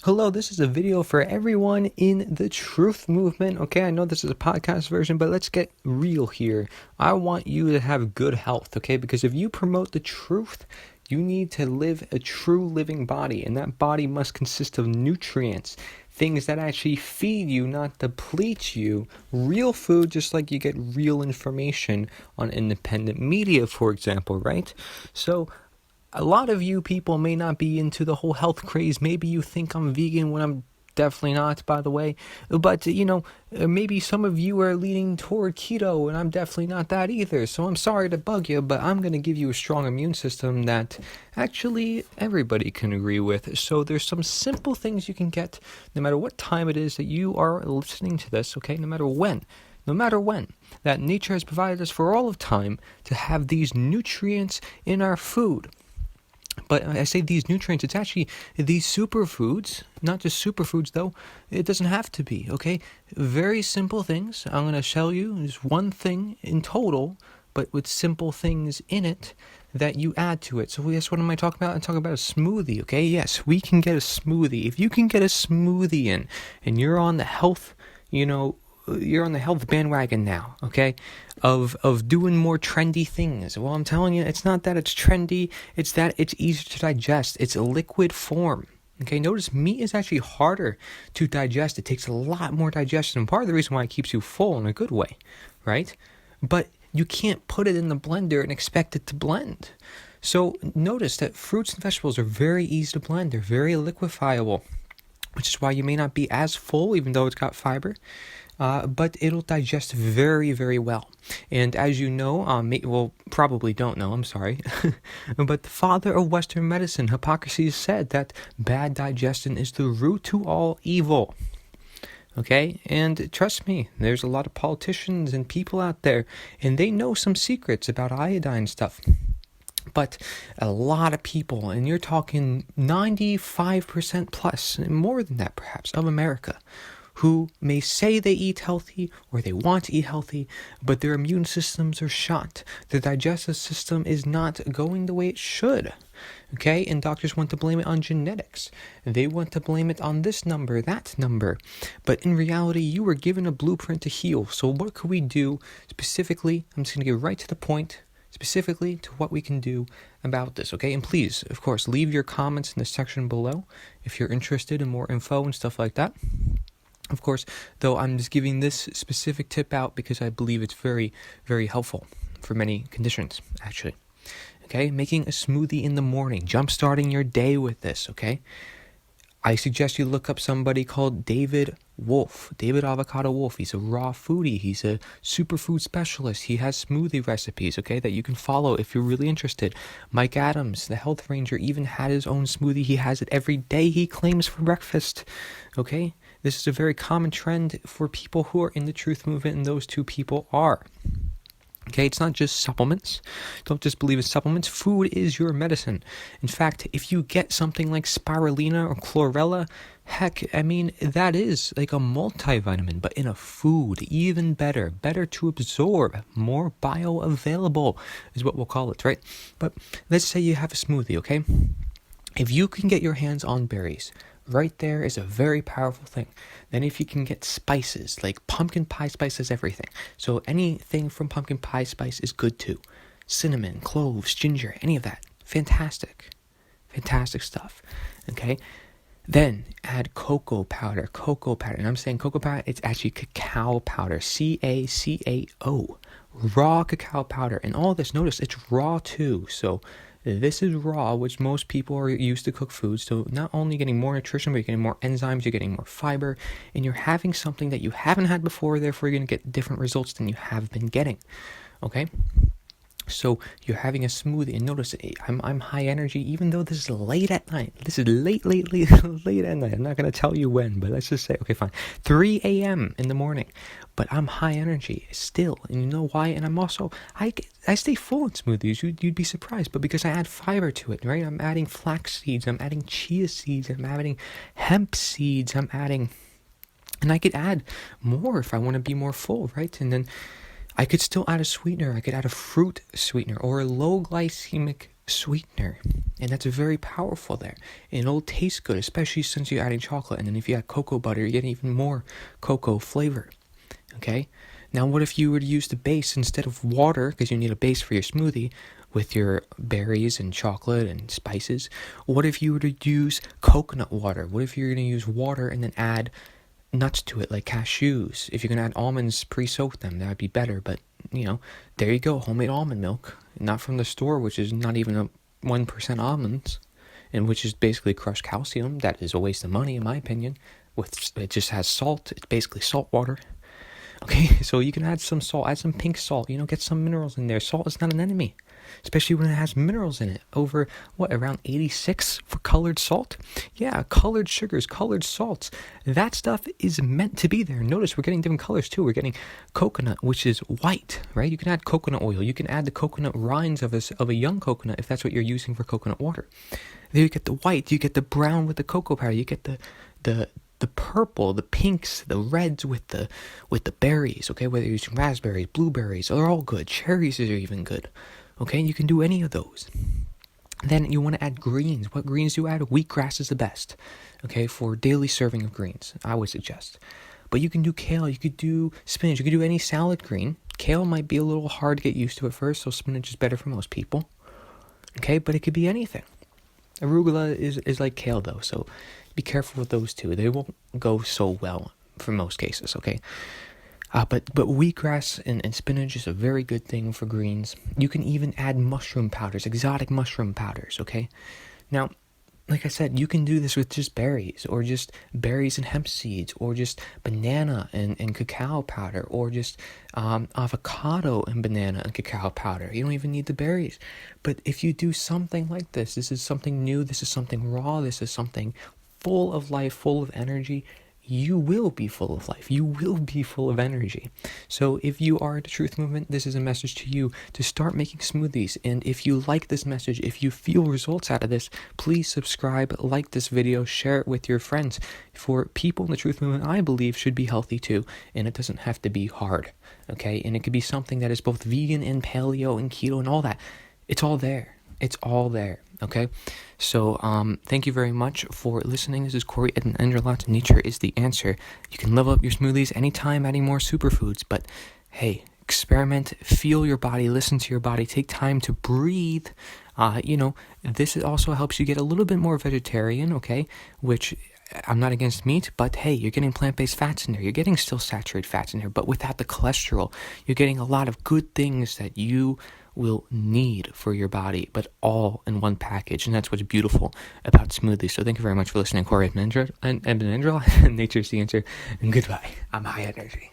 Hello, this is a video for everyone in the truth movement. Okay, I know this is a podcast version, but let's get real here. I want you to have good health, okay? Because if you promote the truth, you need to live a true living body, and that body must consist of nutrients, things that actually feed you, not deplete you. Real food, just like you get real information on independent media, for example, right? So, a lot of you people may not be into the whole health craze. Maybe you think I'm vegan when I'm definitely not, by the way. But, maybe some of you are leaning toward keto and I'm definitely not that either. So I'm sorry to bug you, but I'm going to give you a strong immune system that actually everybody can agree with. So there's some simple things you can get no matter what time it is that you are listening to this, okay? No matter when, that nature has provided us for all of time to have these nutrients in our food. But I say these nutrients, it's actually these superfoods, not just superfoods though, it doesn't have to be, okay? Very simple things. I'm going to tell you, there's one thing in total, but with simple things in it that you add to it. So yes, what am I talking about? I'm talking about a smoothie, okay? Yes, we can get a smoothie. If you can get a smoothie in, and you're on the health, you're on the health bandwagon now, okay, of doing more trendy things. Well, I'm telling you, it's not that it's trendy, it's that it's easier to digest. It's a liquid form. Okay, notice meat is actually harder to digest. It takes a lot more digestion, and part of the reason why it keeps you full in a good way, right? But you can't put it in the blender and expect it to blend. So notice that fruits and vegetables are very easy to blend. They're very liquefiable, which is why you may not be as full, even though it's got fiber. But it'll digest very, very well. And as you know, probably don't know, I'm sorry, but the father of Western medicine, Hippocrates, said that bad digestion is the root to all evil. Okay, and trust me, there's a lot of politicians and people out there, and they know some secrets about iodine stuff. But a lot of people, and you're talking 95% plus, more than that perhaps, of America, who may say they eat healthy or they want to eat healthy, but their immune systems are shot. Their digestive system is not going the way it should. Okay, and doctors want to blame it on genetics. They want to blame it on this number, that number. But in reality, you were given a blueprint to heal. So what could we do specifically? I'm just going to get right to the point. Specifically to what we can do about this, okay? And please, of course, leave your comments in the section below if you're interested in more info and stuff like that. Of course, though, I'm just giving this specific tip out because I believe it's very, very helpful for many conditions, actually. Okay, making a smoothie in the morning, jump-starting your day with this, okay? I suggest you look up somebody called David Avocado Wolf. He's a raw foodie. He's a superfood specialist. He has smoothie recipes, okay, that you can follow if you're really interested. Mike Adams, the health ranger, even had his own smoothie. He has it every day, he claims, for breakfast, okay? This is a very common trend for people who are in the truth movement, and those two people are. Okay, it's not just supplements. Don't just believe in supplements. Food is your medicine. In fact, if you get something like spirulina or chlorella, heck, I mean, that is like a multivitamin, but in a food, even better. Better to absorb, more bioavailable is what we'll call it, right? But let's say you have a smoothie, okay? If you can get your hands on berries, right there is a very powerful thing. Then if you can get spices, like pumpkin pie spice is everything. So anything from pumpkin pie spice is good too. Cinnamon, cloves, ginger, any of that. Fantastic. Fantastic stuff. Okay? Then add cocoa powder. And I'm saying cocoa powder, it's actually cacao powder. CACAO. Raw cacao powder. And all this, notice it's raw too. So this is raw, which most people are used to cook food. So not only getting more nutrition, but you're getting more enzymes, you're getting more fiber, and you're having something that you haven't had before, therefore you're going to get different results than you have been getting. Okay? So you're having a smoothie, and notice I'm high energy, even though this is late at night. This is late at night. I'm not going to tell you when, but let's just say, okay, fine, 3 a.m. in the morning. But I'm high energy still, and you know why? And I'm also, I stay full in smoothies. You'd be surprised, but because I add fiber to it, right? I'm adding flax seeds, I'm adding chia seeds, I'm adding hemp seeds, and I could add more if I want to be more full, right? And then I could still add a sweetener. I could add a fruit sweetener or a low glycemic sweetener, and that's very powerful there, and it'll taste good, especially since you're adding chocolate. And then if you add cocoa butter, you're getting even more cocoa flavor. Okay, now what if you were to use the base instead of water, because you need a base for your smoothie with your berries and chocolate and spices? What if you were to use coconut water? What if you're going to use water and then add nuts to it, like cashews? If you're going to add almonds, pre-soak them, that would be better. But there you go, homemade almond milk, not from the store, which is not even a 1% almonds, and which is basically crushed calcium. That is a waste of money, in my opinion. It just has salt. It's basically salt water. Okay, so you can add some salt, add some pink salt, get some minerals in there. Salt is not an enemy, especially when it has minerals in it. Over, around 86 for colored salt? Yeah, colored sugars, colored salts. That stuff is meant to be there. Notice we're getting different colors too. We're getting coconut, which is white, right? You can add coconut oil. You can add the coconut rinds of a young coconut if that's what you're using for coconut water. There you get the white, you get the brown with the cocoa powder, you get the purple, the pinks, the reds with the berries, okay? Whether you're using raspberries, blueberries, they're all good. Cherries are even good, okay? You can do any of those. Then you want to add greens. What greens do you add? Wheatgrass is the best, okay, for daily serving of greens, I would suggest. But you can do kale, you could do spinach, you could do any salad green. Kale might be a little hard to get used to at first, so spinach is better for most people, okay? But it could be anything. Arugula is like kale, though, so be careful with those two. They won't go so well for most cases, okay? But wheatgrass and spinach is a very good thing for greens. You can even add mushroom powders, exotic mushroom powders, okay? Now, like I said, you can do this with just berries, or just berries and hemp seeds, or just banana and cacao powder, or just avocado and banana and cacao powder. You don't even need the berries. But if you do something like this is something new, this is something raw, this is something full of life, full of energy, you will be full of life. You will be full of energy. So if you are the Truth Movement, this is a message to you to start making smoothies. And if you like this message, if you feel results out of this, please subscribe, like this video, share it with your friends. For people in the Truth Movement, I believe, should be healthy too. And it doesn't have to be hard, okay? And it could be something that is both vegan and paleo and keto and all that. It's all there. It's all there, okay? So, thank you very much for listening. This is Corey Edmund Engerlot. Nature is the answer. You can level up your smoothies anytime, adding more superfoods. But, hey, experiment, feel your body, listen to your body, take time to breathe. This also helps you get a little bit more vegetarian, okay? Which, I'm not against meat, but hey, you're getting plant-based fats in there. You're getting still saturated fats in there, but without the cholesterol. You're getting a lot of good things that you will need for your body, but all in one package. And that's what's beautiful about smoothies. So thank you very much for listening. Corey and Nature's the answer. And goodbye. I'm high energy.